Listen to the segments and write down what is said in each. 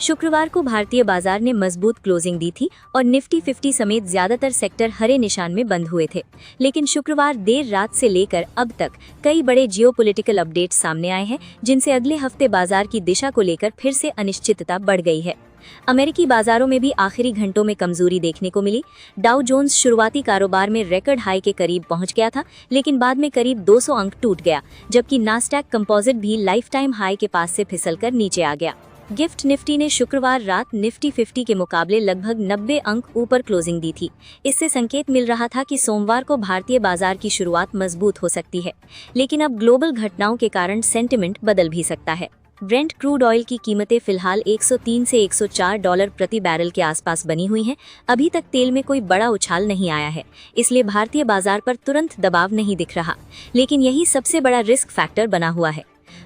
शुक्रवार को भारतीय बाजार ने मजबूत क्लोजिंग दी थी और निफ्टी 50 समेत ज्यादातर सेक्टर हरे निशान में बंद हुए थे। लेकिन शुक्रवार देर रात से लेकर अब तक कई बड़े जियोपॉलिटिकल अपडेट्स सामने आए हैं, जिनसे अगले हफ्ते बाजार की दिशा को लेकर फिर से अनिश्चितता बढ़ गई है। अमेरिकी बाजारों में भी आखिरी घंटों में कमजोरी देखने को मिली। डाउ जोन्स शुरुआती कारोबार में रिकॉर्ड हाई के करीब पहुंच गया था, लेकिन बाद में करीब 200 अंक टूट गया, जबकि नास्डैक कंपोजिट भी लाइफ टाइम हाई के पास से फिसलकर नीचे आ गया। गिफ्ट निफ्टी ने शुक्रवार रात निफ्टी 50 के मुकाबले लगभग 90 अंक ऊपर क्लोजिंग दी थी। इससे संकेत मिल रहा था कि सोमवार को भारतीय बाजार की शुरुआत मजबूत हो सकती है, लेकिन अब ग्लोबल घटनाओं के कारण सेंटिमेंट बदल भी सकता है। ब्रेंट क्रूड ऑयल की कीमतें फिलहाल 103 से 104 डॉलर प्रति बैरल के आसपास बनी हुई हैं। अभी तक तेल में कोई बड़ा उछाल नहीं आया है, इसलिए भारतीय बाजार पर तुरंत दबाव नहीं दिख रहा, लेकिन यही सबसे बड़ा रिस्क फैक्टर बना हुआ है।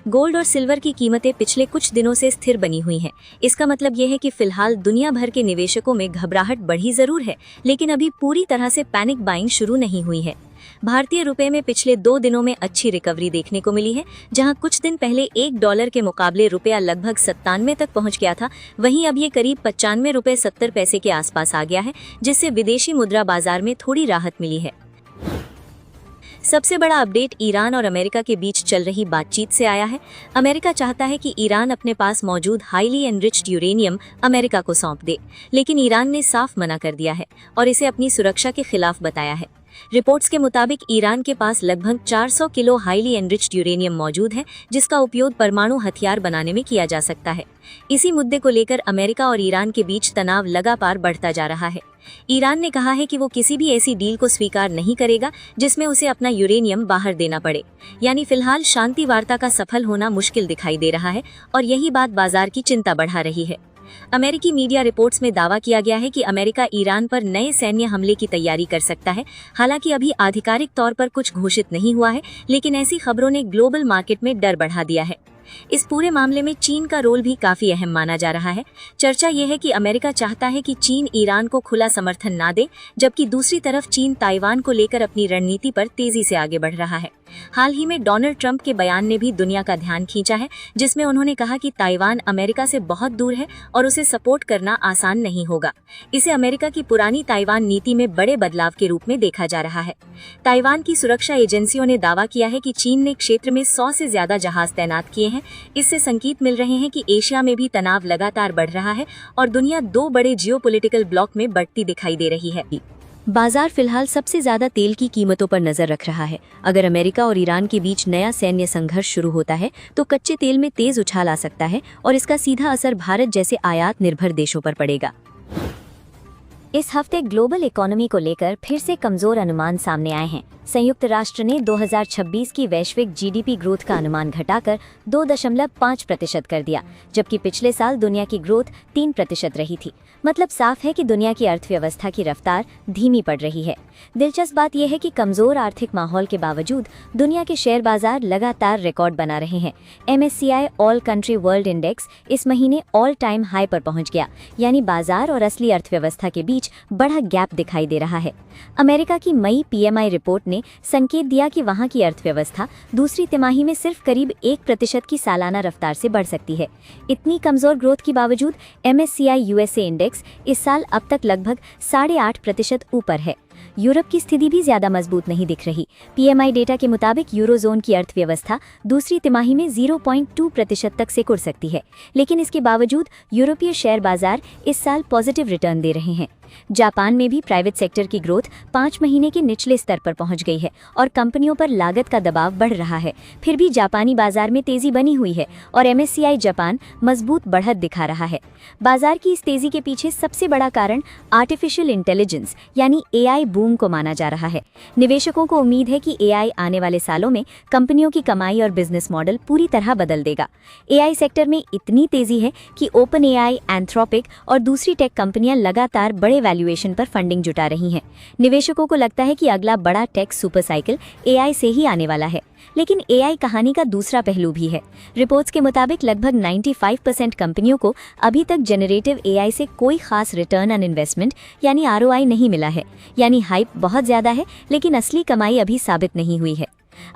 गोल्ड और सिल्वर की कीमतें पिछले कुछ दिनों से स्थिर बनी हुई हैं। इसका मतलब यह है कि फिलहाल दुनिया भर के निवेशकों में घबराहट बढ़ी जरूर है, लेकिन अभी पूरी तरह से पैनिक बाइंग शुरू नहीं हुई है। भारतीय रुपए में पिछले 2 दिनों में अच्छी रिकवरी देखने को मिली है। जहां कुछ दिन पहले $1 के मुकाबले रुपया लगभग 97 तक पहुंच गया था, वहीं अब ये करीब 95 रुपये 70 पैसे के आसपास आ गया है, जिससे विदेशी मुद्रा बाजार में थोड़ी राहत मिली है। सबसे बड़ा अपडेट ईरान और अमेरिका के बीच चल रही बातचीत से आया है। अमेरिका चाहता है कि ईरान अपने पास मौजूद हाईली एनरिच्ड यूरेनियम अमेरिका को सौंप दे, लेकिन ईरान ने साफ मना कर दिया है और इसे अपनी सुरक्षा के खिलाफ बताया है। रिपोर्ट्स के मुताबिक ईरान के पास लगभग 400 किलो हाईली एनरिच्ड यूरेनियम मौजूद है, जिसका उपयोग परमाणु हथियार बनाने में किया जा सकता है। इसी मुद्दे को लेकर अमेरिका और ईरान के बीच तनाव लगातार बढ़ता जा रहा है। ईरान ने कहा है कि वो किसी भी ऐसी डील को स्वीकार नहीं करेगा जिसमें उसे अपना यूरेनियम बाहर देना पड़े। यानी फिलहाल शांति वार्ता का सफल होना मुश्किल दिखाई दे रहा है और यही बात बाजार की चिंता बढ़ा रही है। अमेरिकी मीडिया रिपोर्ट्स में दावा किया गया है कि अमेरिका ईरान पर नए सैन्य हमले की तैयारी कर सकता है। हालांकि अभी आधिकारिक तौर पर कुछ घोषित नहीं हुआ है, लेकिन ऐसी खबरों ने ग्लोबल मार्केट में डर बढ़ा दिया है। इस पूरे मामले में चीन का रोल भी काफी अहम माना जा रहा है। चर्चा यह है कि अमेरिका चाहता है कि चीन ईरान को खुला समर्थन ना दे, जबकि दूसरी तरफ चीन ताइवान को लेकर अपनी रणनीति पर तेजी से आगे बढ़ रहा है। हाल ही में डोनाल्ड ट्रंप के बयान ने भी दुनिया का ध्यान खींचा है, जिसमें उन्होंने कहा कि ताइवान अमेरिका से बहुत दूर है और उसे सपोर्ट करना आसान नहीं होगा। इसे अमेरिका की पुरानी ताइवान नीति में बड़े बदलाव के रूप में देखा जा रहा है। ताइवान की सुरक्षा एजेंसियों ने दावा किया है कि चीन ने क्षेत्र में 100 से ज्यादा जहाज तैनात किए हैं। इससे संकेत मिल रहे हैं कि एशिया में भी तनाव लगातार बढ़ रहा है और दुनिया 2 बड़े जियोपॉलिटिकल ब्लॉक में बढ़ती दिखाई दे रही है। बाजार फिलहाल सबसे ज्यादा तेल की कीमतों पर नजर रख रहा है। अगर अमेरिका और ईरान के बीच नया सैन्य संघर्ष शुरू होता है तो कच्चे तेल में तेज उछाल आ सकता है और इसका सीधा असर भारत जैसे आयात निर्भर देशों पर पड़ेगा। इस हफ्ते ग्लोबल इकोनॉमी को लेकर फिर से कमजोर अनुमान सामने आए हैं। संयुक्त राष्ट्र ने 2026 की वैश्विक जीडीपी ग्रोथ का अनुमान घटाकर 2.5% कर दिया, जबकि पिछले साल दुनिया की ग्रोथ 3% रही थी। मतलब साफ है कि दुनिया की अर्थव्यवस्था की रफ्तार धीमी पड़ रही है। दिलचस्प बात यह है कि कमजोर आर्थिक माहौल के बावजूद दुनिया के शेयर बाजार लगातार रिकॉर्ड बना रहे हैं। MSCI all country world index इस महीने ऑल टाइम हाई पर पहुंच गया, यानी बाजार और असली अर्थव्यवस्था के बीच बड़ा गैप दिखाई दे रहा है। अमेरिका की मई PMI रिपोर्ट ने संकेत दिया कि वहां की अर्थव्यवस्था दूसरी तिमाही में सिर्फ करीब 1% की सालाना रफ्तार से बढ़ सकती है। इतनी कमजोर ग्रोथ के बावजूद MSCI USA इंडेक्स इस साल अब तक लगभग 8.5% ऊपर है। यूरोप की स्थिति भी ज्यादा मजबूत नहीं दिख रही। PMI डेटा के मुताबिक यूरोजोन की अर्थव्यवस्था दूसरी तिमाही में 0.2% तक सिकुड़ सकती है, लेकिन इसके बावजूद यूरोपीय शेयर बाजार इस साल पॉजिटिव रिटर्न दे रहे हैं। जापान में भी प्राइवेट सेक्टर की ग्रोथ 5 महीने के निचले स्तर पर पहुंच गई है और कंपनियों पर लागत का दबाव बढ़ रहा है। फिर भी जापानी बाजार में तेजी बनी हुई है और MSCI जापान मजबूत बढ़त दिखा रहा है। बाजार की इस तेजी के पीछे सबसे बड़ा कारण आर्टिफिशियल इंटेलिजेंस यानी AI बूम को माना जा रहा है। निवेशकों को उम्मीद है कि AI आने वाले सालों में कंपनियों की कमाई और बिजनेस मॉडल पूरी तरह बदल देगा। AI सेक्टर में इतनी तेजी है कि OpenAI, एंथ्रोपिक और दूसरी टेक कंपनियां लगातार बड़े वैल्यूएशन पर फंडिंग जुटा रही हैं। निवेशकों को लगता है कि अगला बड़ा टेक सुपर साइकिल AI से ही आने वाला है। लेकिन AI कहानी का दूसरा पहलू भी है। रिपोर्ट्स के मुताबिक लगभग 95% कंपनियों को अभी तक जनरेटिव AI से कोई खास रिटर्न ऑन इन्वेस्टमेंट यानी ROI नहीं मिला है। यानी हाइप बहुत ज्यादा है, लेकिन असली कमाई अभी साबित नहीं हुई है।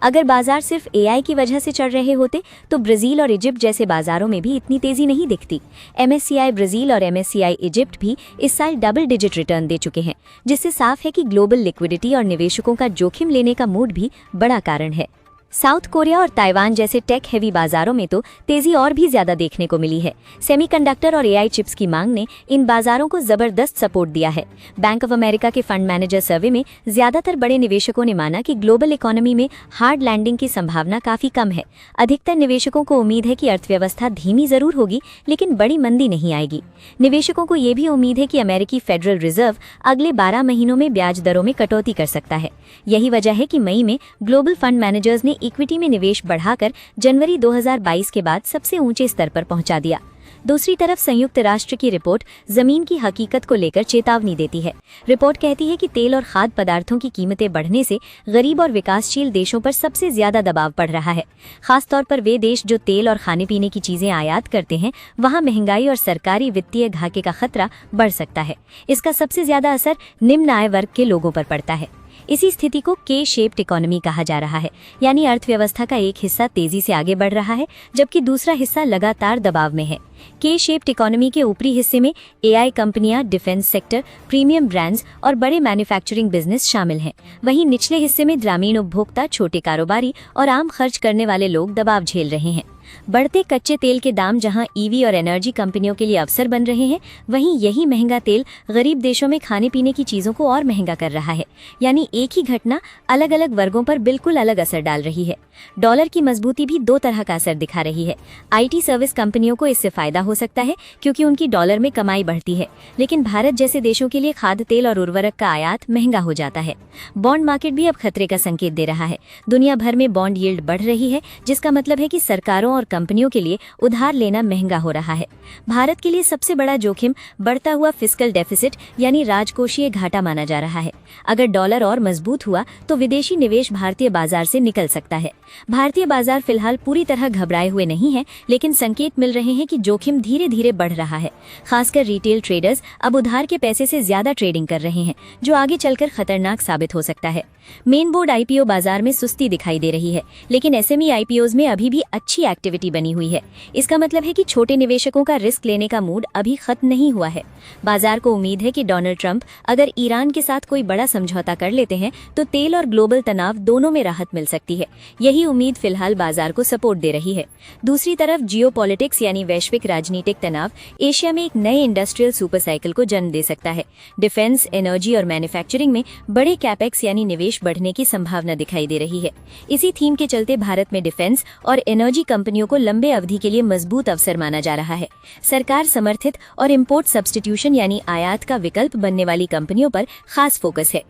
अगर बाजार सिर्फ एआई की वजह से चढ़ रहे होते तो ब्राजील और इजिप्ट जैसे बाजारों में भी इतनी तेजी नहीं दिखती। MSCI ब्राजील और MSCI इजिप्ट भी इस साल डबल डिजिट रिटर्न दे चुके हैं, जिससे साफ है कि ग्लोबल लिक्विडिटी और निवेशकों का जोखिम लेने का मूड भी बड़ा कारण है। साउथ कोरिया और ताइवान जैसे टेक हेवी बाजारों में तो तेजी और भी ज्यादा देखने को मिली है। सेमीकंडक्टर और एआई चिप्स की मांग ने इन बाजारों को जबरदस्त सपोर्ट दिया है। बैंक ऑफ अमेरिका के फंड मैनेजर सर्वे में ज्यादातर बड़े निवेशकों ने माना कि ग्लोबल इकोनॉमी में हार्ड लैंडिंग की संभावना काफी कम है। अधिकतर निवेशकों को उम्मीद है कि अर्थव्यवस्था धीमी जरूर होगी, लेकिन बड़ी मंदी नहीं आएगी। निवेशकों को ये भी उम्मीद है कि अमेरिकी फेडरल रिजर्व अगले 12 महीनों में ब्याज दरों में कटौती कर सकता है। यही वजह है कि मई में ग्लोबल फंड मैनेजर्स ने इक्विटी में निवेश बढ़ाकर जनवरी 2022 के बाद सबसे ऊंचे स्तर पर पहुंचा दिया। दूसरी तरफ संयुक्त राष्ट्र की रिपोर्ट जमीन की हकीकत को लेकर चेतावनी देती है। रिपोर्ट कहती है कि तेल और खाद्य पदार्थों की कीमतें बढ़ने से गरीब और विकासशील देशों पर सबसे ज्यादा दबाव पड़ रहा है। खासतौर पर वे देश जो तेल और खाने पीने की चीजें आयात करते हैं, वहां महंगाई और सरकारी वित्तीय घाटे का खतरा बढ़ सकता है। इसका सबसे ज्यादा असर निम्न आय वर्ग के लोगों पर पड़ता है। इसी स्थिति को के शेप्ड इकोनॉमी कहा जा रहा है, यानी अर्थव्यवस्था का एक हिस्सा तेजी से आगे बढ़ रहा है जबकि दूसरा हिस्सा लगातार दबाव में है। के शेप्ड इकोनॉमी के ऊपरी हिस्से में एआई कंपनियां, डिफेंस सेक्टर, प्रीमियम ब्रांड्स और बड़े मैन्युफैक्चरिंग बिजनेस शामिल हैं। वहीं निचले हिस्से में ग्रामीण उपभोक्ता, छोटे कारोबारी और आम खर्च करने वाले लोग दबाव झेल रहे हैं। बढ़ते कच्चे तेल के दाम जहां ईवी और एनर्जी कंपनियों के लिए अवसर बन रहे हैं, वहीं यही महंगा तेल गरीब देशों में खाने पीने की चीजों को और महंगा कर रहा है। यानी एक ही घटना अलग अलग वर्गों पर बिल्कुल अलग असर डाल रही है। डॉलर की मजबूती भी दो तरह का असर दिखा रही है। IT सर्विस कंपनियों को इससे फायदा हो सकता है क्योंकि उनकी डॉलर में कमाई बढ़ती है, लेकिन भारत जैसे देशों के लिए खाद्य तेल और उर्वरक का आयात महंगा हो जाता है। बॉन्ड मार्केट भी अब खतरे का संकेत दे रहा है। दुनिया भर में बॉन्ड यील्ड बढ़ रही है, जिसका मतलब है कि सरकारों और कंपनियों के लिए उधार लेना महंगा हो रहा है। भारत के लिए सबसे बड़ा जोखिम बढ़ता हुआ फिस्कल डेफिसिट यानी राजकोषीय घाटा माना जा रहा है। अगर डॉलर और मजबूत हुआ तो विदेशी निवेश भारतीय बाजार से निकल सकता है। भारतीय बाजार फिलहाल पूरी तरह घबराए हुए नहीं है, लेकिन संकेत मिल रहे हैं कि जोखिम धीरे धीरे बढ़ रहा है। खासकर रिटेल ट्रेडर्स अब उधार के पैसे से ज्यादा ट्रेडिंग कर रहे हैं, जो आगे चलकर खतरनाक साबित हो सकता है। मेन बोर्ड IPO बाजार में सुस्ती दिखाई दे रही है, लेकिन SME IPOs में अभी भी अच्छी एक्टिविटी बनी हुई है। इसका मतलब है कि छोटे निवेशकों का रिस्क लेने का मूड अभी खत्म नहीं हुआ है। बाजार को उम्मीद है कि डोनाल्ड ट्रंप अगर ईरान के साथ कोई बड़ा समझौता कर लेते हैं तो तेल और ग्लोबल तनाव दोनों में राहत मिल सकती है। यही उम्मीद फिलहाल बाजार को सपोर्ट दे रही है। दूसरी तरफ जियोपॉलिटिक्स यानी वैश्विक राजनीतिक तनाव एशिया में एक नए इंडस्ट्रियल सुपर साइकिल को जन्म दे सकता है। डिफेंस, एनर्जी और मैन्युफैक्चरिंग में बड़े कैपेक्स यानी निवेश बढ़ने की संभावना दिखाई दे रही है। इसी थीम के चलते भारत में डिफेंस और एनर्जी कंपनियों को लंबे अवधि के लिए मजबूत अवसर माना जा रहा है। सरकार समर्थित और इंपोर्ट सब्स्टिट्यूशन यानी आयात का विकल्प बनने वाली कंपनियों पर खास फोकस है।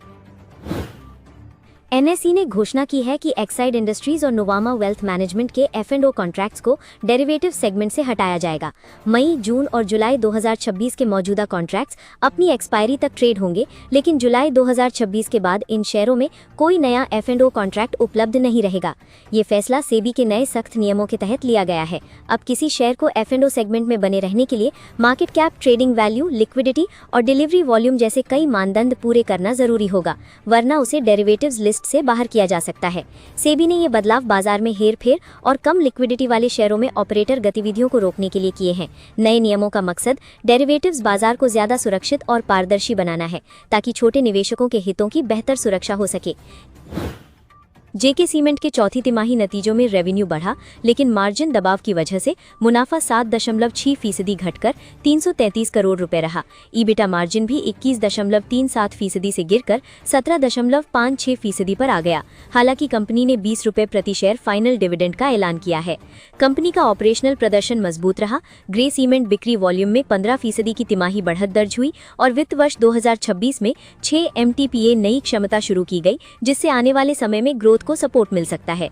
NSE ने घोषणा की है कि एक्साइड इंडस्ट्रीज और नोवामा वेल्थ मैनेजमेंट के F&O कॉन्ट्रैक्ट्स को डेरिवेटिव सेगमेंट से हटाया जाएगा। मई, जून और जुलाई 2026 के मौजूदा कॉन्ट्रैक्ट्स अपनी एक्सपायरी तक ट्रेड होंगे, लेकिन जुलाई 2026 के बाद इन शेयरों में कोई नया F&O कॉन्ट्रैक्ट उपलब्ध नहीं रहेगा। ये फैसला सेबी के नए सख्त नियमों के तहत लिया गया है। अब किसी शेयर को F&O सेगमेंट में बने रहने के लिए market cap, trading value, liquidity और डिलीवरी वॉल्यूम जैसे कई मानदंड पूरे करना जरूरी होगा, वरना उसे डेरिवेटिव्स लिस्ट से बाहर किया जा सकता है। सेबी ने ये बदलाव बाजार में हेरफेर और कम लिक्विडिटी वाले शेयरों में ऑपरेटर गतिविधियों को रोकने के लिए किए हैं। नए नियमों का मकसद डेरिवेटिव्स बाजार को ज्यादा सुरक्षित और पारदर्शी बनाना है, ताकि छोटे निवेशकों के हितों की बेहतर सुरक्षा हो सके। जेके सीमेंट के चौथी तिमाही नतीजों में रेवेन्यू बढ़ा, लेकिन मार्जिन दबाव की वजह से मुनाफा 7.6% घटकर 333 करोड़ रुपए रहा। ईबिटा मार्जिन भी 21.37% से गिरकर 17.56% पर आ गया। हालांकि कंपनी ने 20 रुपए प्रति शेयर फाइनल डिविडेंड का ऐलान किया है। कंपनी का ऑपरेशनल प्रदर्शन मजबूत रहा। ग्रे सीमेंट बिक्री वॉल्यूम में 15% की तिमाही बढ़त दर्ज हुई और वित्त वर्ष 2026 में 6 MTPA नई क्षमता शुरू की गई, जिससे आने वाले समय में ग्रोथ को सपोर्ट मिल सकता है।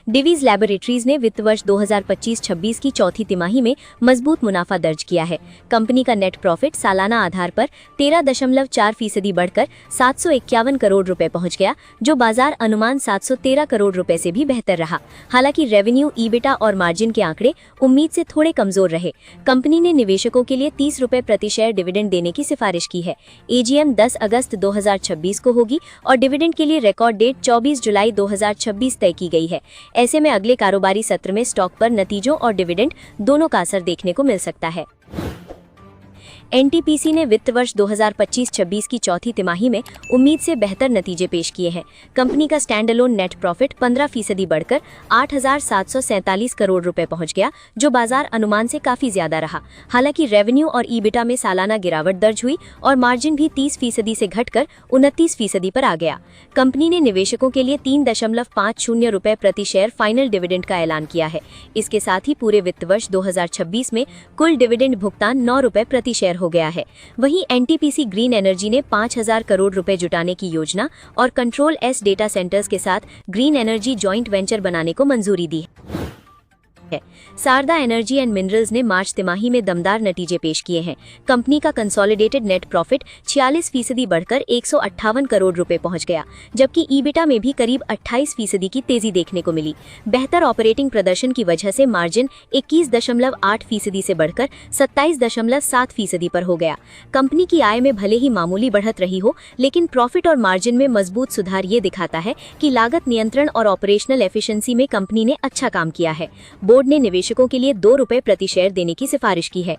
डिवीज लैबोरेटरीज ने वित्त वर्ष 2025-26 की चौथी तिमाही में मजबूत मुनाफा दर्ज किया है। कंपनी का नेट प्रॉफिट सालाना आधार पर 13.4% बढ़कर 751 करोड़ रुपए पहुंच गया, जो बाजार अनुमान 713 करोड़ रुपए से भी बेहतर रहा। हालांकि रेवेन्यू, ईबिटा और मार्जिन के आंकड़े उम्मीद से थोड़े कमजोर रहे। कंपनी ने निवेशकों के लिए 30 रुपए प्रति शेयर डिविडेंड देने की सिफारिश की है। एजीएम 10 अगस्त 2026 को होगी और डिविडेंड के लिए रिकॉर्ड डेट 24 जुलाई 2026 तय की गई है। ऐसे में अगले कारोबारी सत्र में स्टॉक पर नतीजों और डिविडेंड दोनों का असर देखने को मिल सकता है। एनटीपीसी ने वित्त वर्ष 2025-26 की चौथी तिमाही में उम्मीद से बेहतर नतीजे पेश किए हैं। कंपनी का स्टैंड अलोन नेट प्रॉफिट 15% बढ़कर 8,747 करोड़ रुपए पहुंच गया, जो बाजार अनुमान से काफी ज्यादा रहा। हालांकि रेवेन्यू और ईबिटा में सालाना गिरावट दर्ज हुई और मार्जिन भी 30% से घटकर 29% पर आ गया। कंपनी ने निवेशकों के लिए 3.50 रुपए प्रति शेयर फाइनल डिविडेंड का ऐलान किया है। इसके साथ ही पूरे वित्त वर्ष 2026 में कुल डिविडेंड भुगतान 9 रुपए प्रति शेयर हो गया है। वहीं एनटीपीसी ग्रीन एनर्जी ने 5,000 करोड़ रुपए जुटाने की योजना और कंट्रोल एस डेटा सेंटर्स के साथ ग्रीन एनर्जी जॉइंट वेंचर बनाने को मंजूरी दी है। सारदा एनर्जी एंड मिनरल्स ने मार्च तिमाही में दमदार नतीजे पेश किए हैं। कंपनी का कंसोलिडेटेड नेट प्रॉफिट 46% बढ़कर 158 करोड़ रुपए पहुंच गया, जबकि ईबिटा में भी करीब 28% की तेजी देखने को मिली। बेहतर ऑपरेटिंग प्रदर्शन की वजह से मार्जिन 21.8% से बढ़कर 27.7% पर हो गया। कंपनी की आय में भले ही मामूली बढ़त रही हो, लेकिन प्रॉफिट और मार्जिन में मजबूत सुधार ये दिखाता है कि लागत नियंत्रण और ऑपरेशनल एफिशिएंसी में कंपनी ने अच्छा काम किया है। बोर्ड ने निवेशकों के लिए 2 रुपए प्रति शेयर देने की सिफारिश की है।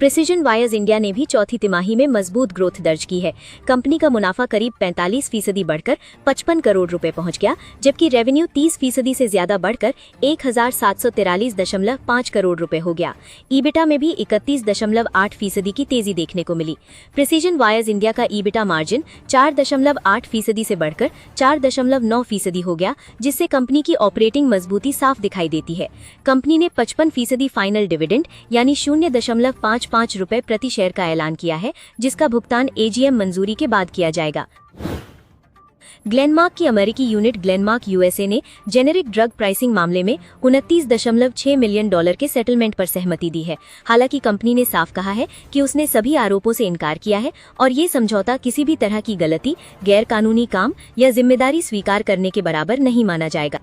प्रिसीजन वायर्स इंडिया ने भी चौथी तिमाही में मजबूत ग्रोथ दर्ज की है। कंपनी का मुनाफा करीब 45% बढ़कर 55 करोड़ रुपए पहुंच गया, जबकि रेवेन्यू 30% से ज्यादा बढ़कर 1,743.5 करोड़ रुपए हो गया। ईबिटा में भी 31.8% की तेजी देखने को मिली। प्रिसीजन वायर्स इंडिया का ईबिटा मार्जिन 4.8% से बढ़कर 4.9% हो गया, जिससे कंपनी की ऑपरेटिंग मजबूती साफ दिखाई देती है। कंपनी ने 55% फाइनल डिविडेंड यानी 0.55 रुपए प्रति शेयर का ऐलान किया है, जिसका भुगतान एजीएम मंजूरी के बाद किया जाएगा। ग्लेनमार्क की अमेरिकी यूनिट ग्लेनमार्क यूएसए ने जेनेरिक ड्रग प्राइसिंग मामले में $29.6 मिलियन के सेटलमेंट पर सहमति दी है। हालांकि कंपनी ने साफ कहा है कि उसने सभी आरोपों से इनकार किया है और ये समझौता किसी भी तरह की गलती, गैरकानूनी काम या जिम्मेदारी स्वीकार करने के बराबर नहीं माना जाएगा।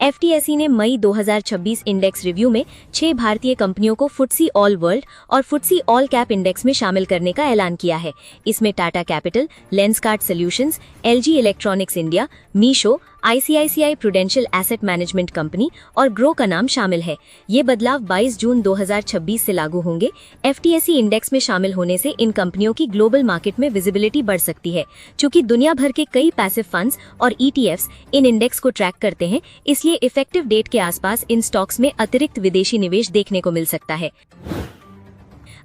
एफटीएसी ने मई 2026 इंडेक्स रिव्यू में 6 भारतीय कंपनियों को FTSE ऑल वर्ल्ड और FTSE ऑल कैप इंडेक्स में शामिल करने का ऐलान किया है। इसमें Tata capital, Lenskart solutions, LG electronics India, Meesho, ICICI prudential asset management company और ग्रो का नाम शामिल है। ये बदलाव 22 जून 2026 से लागू होंगे। एफटीएसी इंडेक्स में शामिल होने से इन कंपनियों की ग्लोबल मार्केट में विजिबिलिटी बढ़ सकती है। चूंकि दुनिया भर के कई पैसिव फंड्स और ईटीएफ्स इन इंडेक्स को ट्रैक करते हैं, इसलिए इफेक्टिव डेट के आसपास इन स्टॉक्स में अतिरिक्त विदेशी निवेश देखने को मिल सकता है।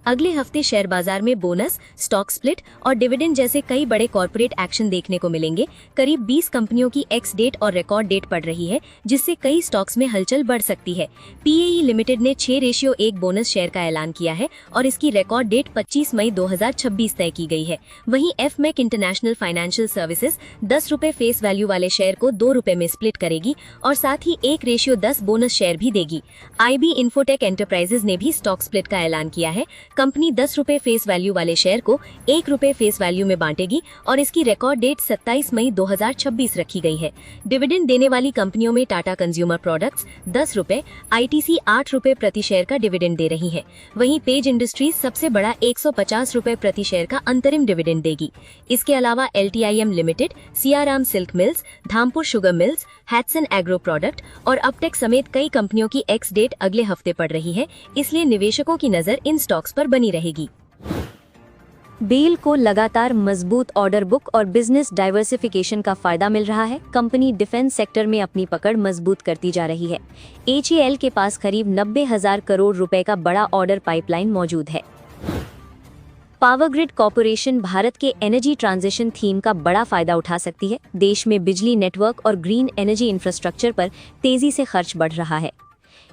अगले हफ्ते शेयर बाजार में बोनस, स्टॉक स्प्लिट और डिविडेंड जैसे कई बड़े कॉर्पोरेट एक्शन देखने को मिलेंगे। करीब 20 कंपनियों की एक्स डेट और रिकॉर्ड डेट पड़ रही है, जिससे कई स्टॉक्स में हलचल बढ़ सकती है। पीएई लिमिटेड ने 6:1 बोनस शेयर का ऐलान किया है और इसकी रिकॉर्ड डेट 25 मई 2026 तय की गई है। वहीं एफमेक इंटरनेशनल फाइनेंशियल सर्विसेज 10 रुपए फेस वैल्यू वाले शेयर को 2 रुपए में स्प्लिट करेगी और साथ ही 1:10 बोनस शेयर भी देगी। आईबी इन्फोटेक एंटरप्राइजेज ने भी स्टॉक स्प्लिट का ऐलान किया है। कंपनी 10 रुपए फेस वैल्यू वाले शेयर को 1 रुपए फेस वैल्यू में बांटेगी और इसकी रिकॉर्ड डेट 27 मई 2026 रखी गई है। डिविडेंड देने वाली कंपनियों में टाटा कंज्यूमर प्रोडक्ट्स 10 रुपए, आईटीसी 8 रुपए प्रति शेयर का डिविडेंड दे रही है। वहीं पेज इंडस्ट्रीज सबसे बड़ा 150 रुपए प्रति शेयर का अंतरिम डिविडेंड देगी। इसके अलावा एलटीआईएम limited, Siyaram silk mills, Dhampur sugar mills, Hatsun agro product और अपटेक समेत कई कंपनियों की एक्स डेट अगले हफ्ते पड़ रही है, इसलिए निवेशकों की नजर इन स्टॉक्स पर बनी रहेगी। बेल को लगातार मजबूत ऑर्डर बुक और बिजनेस डाइवर्सिफिकेशन का फायदा मिल रहा है। कंपनी डिफेंस सेक्टर में अपनी पकड़ मजबूत करती जा रही है। एचएएल के पास करीब 90,000 करोड़ रुपए का बड़ा ऑर्डर पाइपलाइन मौजूद है। पावर ग्रिड कॉरपोरेशन भारत के एनर्जी ट्रांजिशन थीम का बड़ा फायदा उठा सकती है। देश में बिजली नेटवर्क और ग्रीन एनर्जी इंफ्रास्ट्रक्चर पर तेजी से खर्च बढ़ रहा है।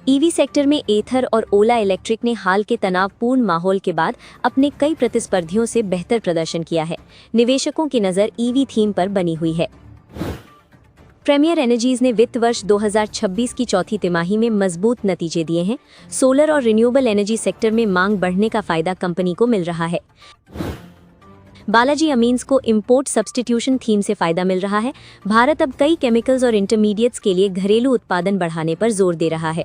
ईवी सेक्टर में एथर और ओला इलेक्ट्रिक ने हाल के तनावपूर्ण माहौल के बाद अपने कई प्रतिस्पर्धियों से बेहतर प्रदर्शन किया है। निवेशकों की नज़र ईवी थीम पर बनी हुई है। प्रीमियर एनर्जीज ने वित्त वर्ष 2026 की चौथी तिमाही में मजबूत नतीजे दिए हैं। सोलर और रिन्यूएबल एनर्जी सेक्टर में मांग बढ़ने का फायदा कंपनी को मिल रहा है। बालाजी अमीन्स को इंपोर्ट सब्स्टिट्यूशन थीम से फायदा मिल रहा है। भारत अब कई केमिकल्स और इंटरमीडिएट्स के लिए घरेलू उत्पादन बढ़ाने पर जोर दे रहा है।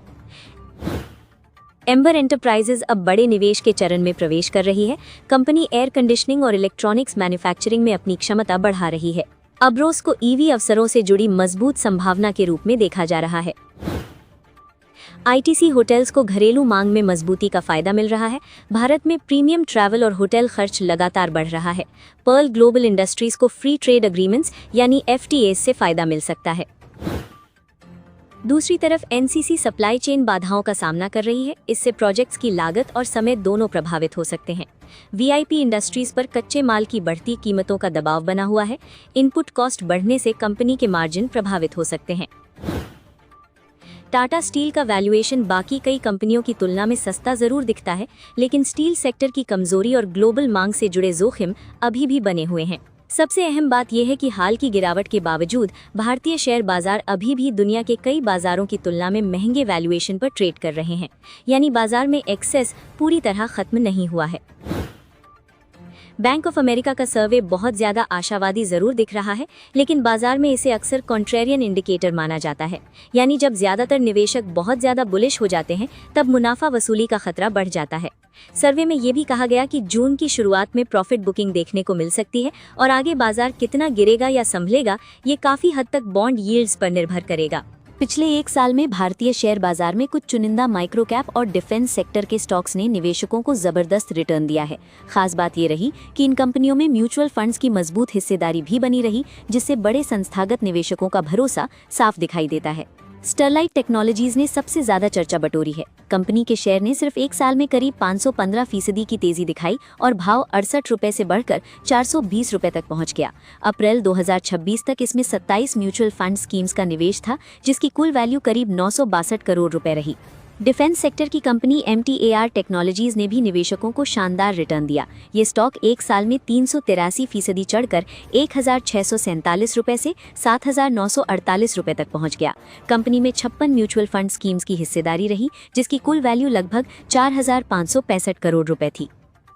एम्बर एंटरप्राइजेज अब बड़े निवेश के चरण में प्रवेश कर रही है। कंपनी एयर कंडीशनिंग और इलेक्ट्रॉनिक्स मैन्युफैक्चरिंग में अपनी क्षमता बढ़ा रही है। अब्रोस को ईवी अवसरों से जुड़ी मजबूत संभावना के रूप में देखा जा रहा है। आईटीसी होटल्स को घरेलू मांग में मजबूती का फायदा मिल रहा है। भारत में प्रीमियम ट्रैवल और होटल खर्च लगातार बढ़ रहा है। पर्ल ग्लोबल इंडस्ट्रीज को फ्री ट्रेड एग्रीमेंट्स यानी FTAs से फायदा मिल सकता है। दूसरी तरफ एनसीसी सप्लाई चेन बाधाओं का सामना कर रही है। इससे प्रोजेक्ट्स की लागत और समय दोनों प्रभावित हो सकते हैं। वीआईपी इंडस्ट्रीज पर कच्चे माल की बढ़ती कीमतों का दबाव बना हुआ है। इनपुट कॉस्ट बढ़ने से कंपनी के मार्जिन प्रभावित हो सकते हैं। टाटा स्टील का वैल्यूएशन बाकी कई कंपनियों की तुलना में सस्ता जरूर दिखता है, लेकिन स्टील सेक्टर की कमजोरी और ग्लोबल मांग से जुड़े जोखिम अभी भी बने हुए हैं। सबसे अहम बात यह है कि हाल की गिरावट के बावजूद भारतीय शेयर बाजार अभी भी दुनिया के कई बाजारों की तुलना में महंगे वैल्यूएशन पर ट्रेड कर रहे हैं, यानी बाजार में एक्सेस पूरी तरह खत्म नहीं हुआ है। बैंक ऑफ अमेरिका का सर्वे बहुत ज्यादा आशावादी जरूर दिख रहा है, लेकिन बाजार में इसे अक्सर कॉन्ट्रेरियन इंडिकेटर माना जाता है, यानी जब ज्यादातर निवेशक बहुत ज्यादा बुलिश हो जाते हैं तब मुनाफा वसूली का खतरा बढ़ जाता है। सर्वे में ये भी कहा गया कि जून की शुरुआत में प्रॉफिट बुकिंग देखने को मिल सकती है और आगे बाजार कितना गिरेगा या संभलेगा ये काफी हद तक बॉन्ड यील्ड्स पर निर्भर करेगा। पिछले एक साल में भारतीय शेयर बाजार में कुछ चुनिंदा माइक्रो कैप और डिफेंस सेक्टर के स्टॉक्स ने निवेशकों को जबरदस्त रिटर्न दिया है। खास बात ये रही कि इन कंपनियों में म्यूचुअल फंड्स की मजबूत हिस्सेदारी भी बनी रही, जिससे बड़े संस्थागत निवेशकों का भरोसा साफ दिखाई देता है। स्टरलाइट टेक्नोलॉजीज ने सबसे ज्यादा चर्चा बटोरी है। कंपनी के शेयर ने सिर्फ एक साल में करीब 515% की तेजी दिखाई और भाव 68 रुपए से बढ़कर 420 रुपए तक पहुंच गया। अप्रैल 2026 तक इसमें 27 म्यूचुअल फंड स्कीम्स का निवेश था, जिसकी कुल वैल्यू करीब 962 करोड़ रुपए रही। डिफेंस सेक्टर की कंपनी MTAR टेक्नोलॉजीज ने भी निवेशकों को शानदार रिटर्न दिया। ये स्टॉक एक साल में 383% चढ़कर 1647 रुपए से 7948 रुपए तक पहुंच गया। कंपनी में 56 म्यूचुअल फंड स्कीम्स की हिस्सेदारी रही, जिसकी कुल वैल्यू लगभग 4565 करोड़ रुपए थी।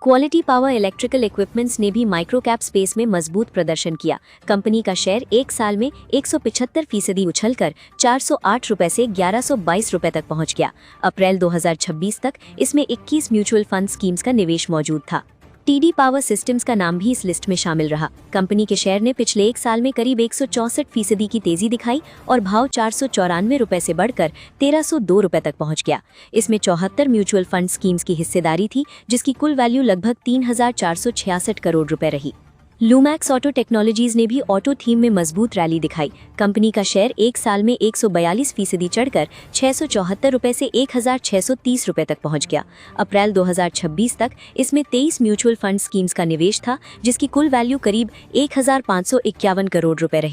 क्वालिटी पावर इलेक्ट्रिकल इक्विपमेंट्स ने भी माइक्रो कैप स्पेस में मजबूत प्रदर्शन किया। कंपनी का शेयर एक साल में 175% उछलकर 408 रुपए से 1122 रुपए तक पहुंच गया। अप्रैल 2026 तक इसमें 21 म्यूचुअल फंड स्कीम्स का निवेश मौजूद था। TD पावर सिस्टम्स का नाम भी इस लिस्ट में शामिल रहा। कंपनी के शेयर ने पिछले एक साल में करीब 164% की तेजी दिखाई और भाव 494 रुपए से बढ़कर 1302 रुपए तक पहुंच गया। इसमें 74 म्यूचुअल फंड स्कीम्स की हिस्सेदारी थी, जिसकी कुल वैल्यू लगभग 3466 करोड़ रुपए रही। लूमैक्स ऑटो टेक्नोलॉजीज ने भी ऑटो थीम में मजबूत रैली दिखाई। कंपनी का शेयर एक साल में 142% चढ़कर 674 रुपए से 1630 रुपए तक पहुंच गया। अप्रैल 2026 तक इसमें 23 म्यूचुअल फंड स्कीम्स का निवेश था, जिसकी कुल वैल्यू करीब 1551 करोड़ रुपए रही।